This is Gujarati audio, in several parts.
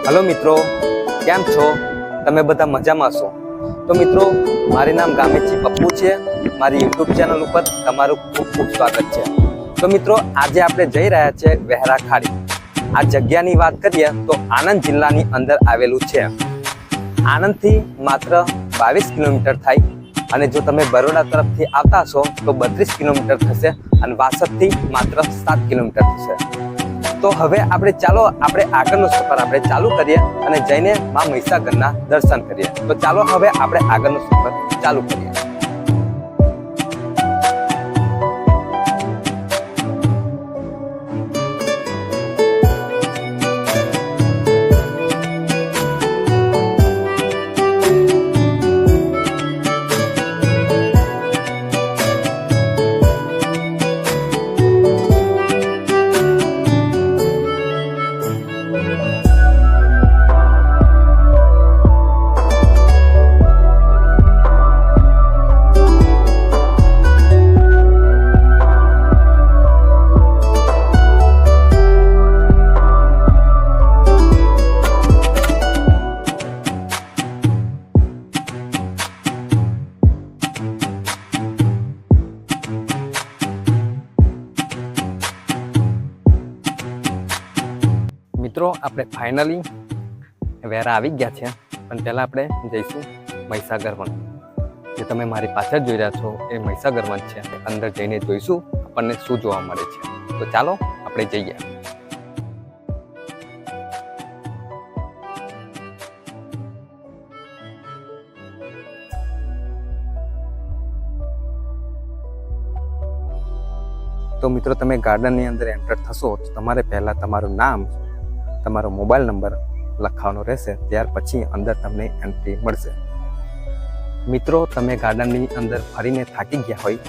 हेलो मित्रों, केम छो? तमे बधा मजामां छो? तो मित्रों, मारू नाम गामेची पप्पू छे। मारी यूट्यूब चेनल पर तमारुं खूब खूब स्वागत छे। तो मित्रों, आजे आपणे जई रह्या छे वहेरा खाड़ी। आ जग्यानी वात करीए तो आणंद जिल्लानी अंदर आवेलुं छे। आणंदथी मात्र 22 किलोमीटर थाय अने जो तमे बरोड़ा तरफथी आवता छो तो 32 किलोमीटर थशे अने वासदथी मात्र 7 किलोमीटर थशे। तो हवे आपणे चालो आपणे आगळनो सफर आपणे चालू करीए अने जईने मां महिसागરના दर्शन करीए। तो चालो हवे आपणे आगळनो सफर चालू करीए। मित्रों, આપણે ફાઇનલી વેરા આવી ગયા છે, પણ પહેલા આપણે જઈશું મહીસાગર વન। જે તમે મારી પાછળ જોઈ રહ્યા છો એ મહીસાગર વન છે। અંદર જઈને જોઈશું આપણને શું જોવા મળે છે। તો ચાલો આપણે જઈએ। તો મિત્રો, તમે ગાર્ડનની અંદર એન્ટર થશો તો તમારે પહેલા તમારું નામ, તમારો મોબાઈલ નંબર લખવાનો રહેશે। ત્યાર પછી અંદર તમને એન્ટ્રી મળશે। મિત્રો, તમે ગાર્ડનની અંદર ફરીને થાકી ગયા હોય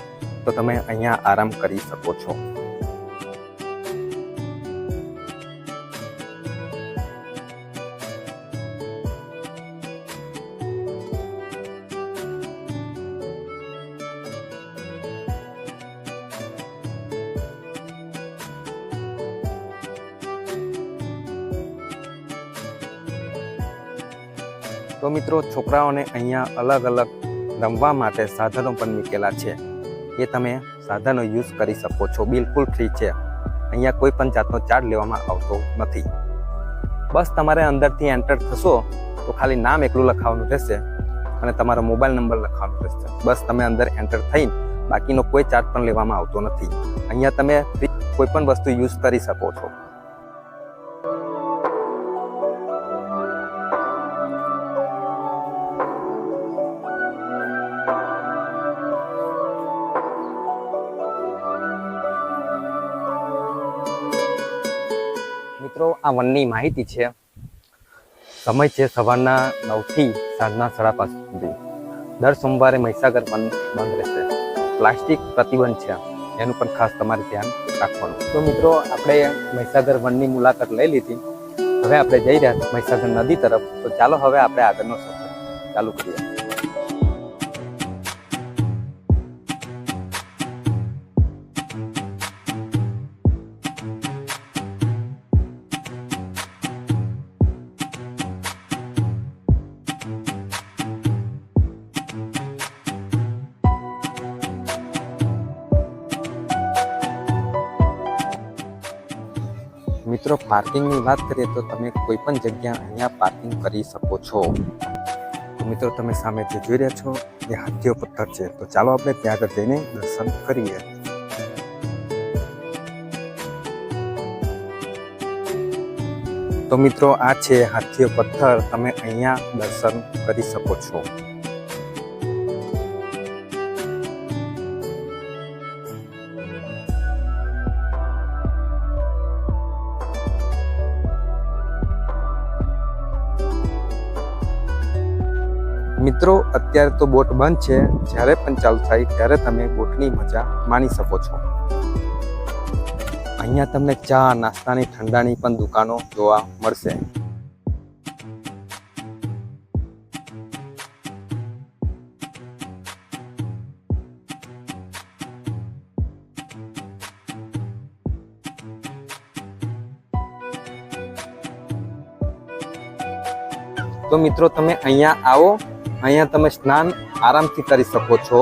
તો તમે અહીંયા આરામ કરી શકો છો। તો મિત્રો, છોકરાઓને અહીંયા અલગ અલગ રમવા માટે સાધનો પણ મૂકેલા છે। એ તમે સાધનો યુઝ કરી શકો છો। બિલકુલ ફ્રી છે। અહીંયા કોઈ પણ જાતનો ચાર્જ લેવામાં આવતો નથી। બસ તમારે અંદરથી એન્ટર થશો તો ખાલી નામ એકલું લખાવવાનું રહેશે અને તમારો મોબાઈલ નંબર લખવાનો રહેશે। બસ તમે અંદર એન્ટર થઈને બાકીનો કોઈ ચાર્જ પણ લેવામાં આવતો નથી। અહીંયા તમે કોઈ પણ વસ્તુ યુઝ કરી શકો છો। મિત્રો, આ વનની માહિતી છે। સમય છે સવારના 9 થી સાંજના 5:30 સુધી। દર સોમવારે મહીસાગર વન બંધ રહેશે। પ્લાસ્ટિક પ્રતિબંધ છે, એનું પણ ખાસ તમારે ધ્યાન રાખવાનું। તો મિત્રો, આપણે મહીસાગર વનની મુલાકાત લઈ લીધી। હવે આપણે જઈ રહ્યા મહીસાગર નદી તરફ। તો ચાલો હવે આપણે આગળનો સફર ચાલુ કરીએ। મિત્રો, પાર્કિંગની વાત કરીએ તો તમે કોઈ પણ જગ્યા અહીંયા પાર્કિંગ કરી શકો છો। તો મિત્રો, તમે સામે જે જોઈ રહ્યા છો એ હાથીઓ પથ્થર છે। તો ચાલો આપણે ત્યાં આગળ જઈને દર્શન કરીએ। તો મિત્રો, આ છે હાથીઓ પથ્થર। તમે અહીંયા દર્શન કરી શકો છો। મિત્રો, અત્યારે તો બોટ બંધ છે। જ્યારે પણ ચાલુ થાય ત્યારે તમે બોટની મજા માણી શકો છો। અહીંયા તમને ચા, નાસ્તાની, ઠંડાની પણ દુકાનો જોવા મળશે। તો મિત્રો તમે અહીંયા આવો, અહીંયા તમે સ્નાન આરામથી કરી શકો છો.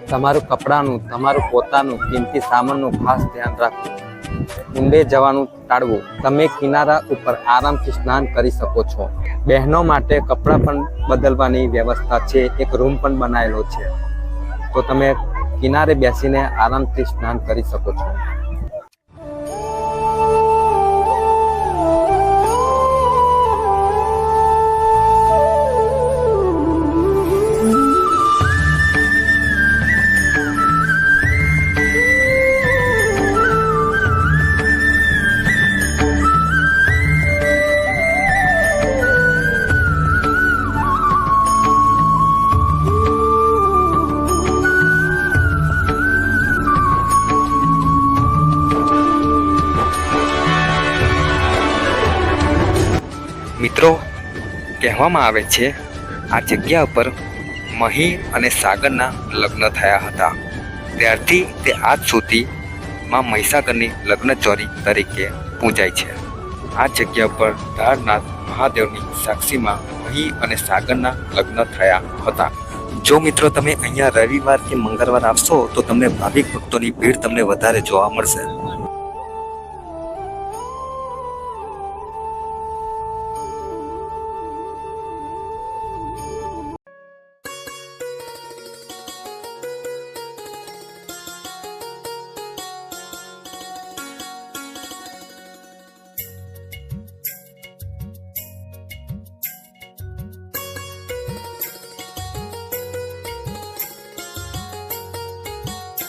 તમારું કપડાનું, તમારું પોતાનું કિંમતી સામાનનું ખાસ ધ્યાન રાખવું. ઊંડે જવાનું ટાળવું. તમે કિનારા ઉપર આરામથી સ્નાન કરી શકો છો. બહેનો માટે કપડાં પણ બદલવાની વ્યવસ્થા છે, એક રૂમ પણ બનાવેલો છે, તો તમે કિનારે બેસીને આરામથી સ્નાન કરી શકો છો. મિત્રો, કહેવામાં આવે છે આ જગ્યા પર મહી અને સાગરના લગ્ન થયા હતા. ત્યારથી તે આજ સુધી માં મહીસાગરની લગ્ન ચોરી તરીકે પૂજાય છે. આ જગ્યા પર ધારનાથ મહાદેવની સાક્ષીમાં મહી અને સાગરના લગ્ન થયા હતા. જો મિત્રો તમે અહીંયા રવિવાર કે મંગળવાર આવશો તો તમને ભાવિક ભક્તોની ભીડ તમને વધારે જોવા મળશે.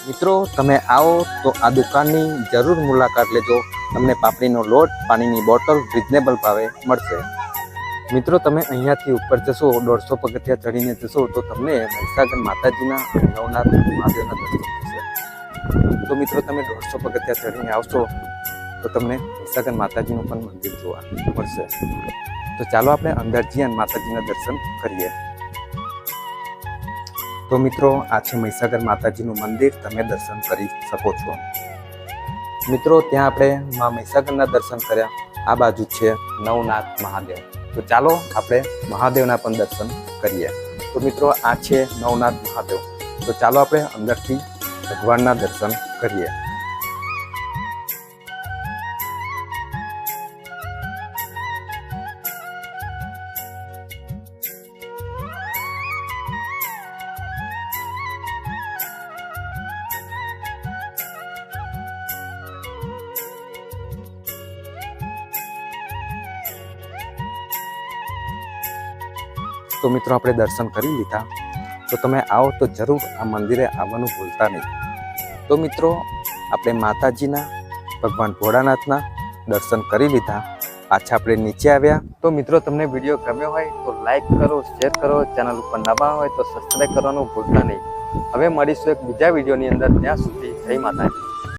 મિત્રો તમે આવો તો આ દુકાનની જરૂર મુલાકાત લેજો. તમને પાપડીનો લોટ, પાણીની બોટલ રિઝનેબલ ભાવે મળશે. મિત્રો તમે અહીંયાથી ઉપર જશો, 150 પગથિયા ચડીને જશો તો તમને મહીસાગર માતાજીના નવનાથ મહાદેવના દર્શન થશે. તો મિત્રો તમે 150 પગથિયા ચડીને આવશો તો તમને મહીસાગર માતાજીનું પણ મંદિર જોવા મળશે. તો ચાલો આપણે અંદર જઈએ અને માતાજીના દર્શન કરીએ. તો મિત્રો આ છે મહીસાગર માતાજીનું મંદિર, તમે દર્શન કરી શકો છો. મિત્રો ત્યાં આપણે મા મહીસાગરના દર્શન કર્યા. આ બાજુ છે નવનાથ મહાદેવ. તો ચાલો આપણે મહાદેવના પણ દર્શન કરીએ. તો મિત્રો આ છે નવનાથ મહાદેવ. તો ચાલો આપણે અંદરથી ભગવાનના દર્શન કરીએ. તો મિત્રો આપણે દર્શન કરી લીધા. તો તમે આવો તો જરૂર આ મંદિરે આવવાનું ભૂલતા નહીં. તો મિત્રો આપણે માતાજીના, ભગવાન ભોળાનાથના દર્શન કરી લીધા. પાછા આપણે નીચે આવ્યા. તો મિત્રો તમને વિડીયો ગમ્યો હોય તો લાઈક કરો, શેર કરો, ચેનલ ઉપર નવા હોય તો સબસ્ક્રાઈબ કરવાનું ભૂલતા નહીં. હવે મળીશું એક બીજા વિડીયોની અંદર. ત્યાં સુધી જય માતાજી.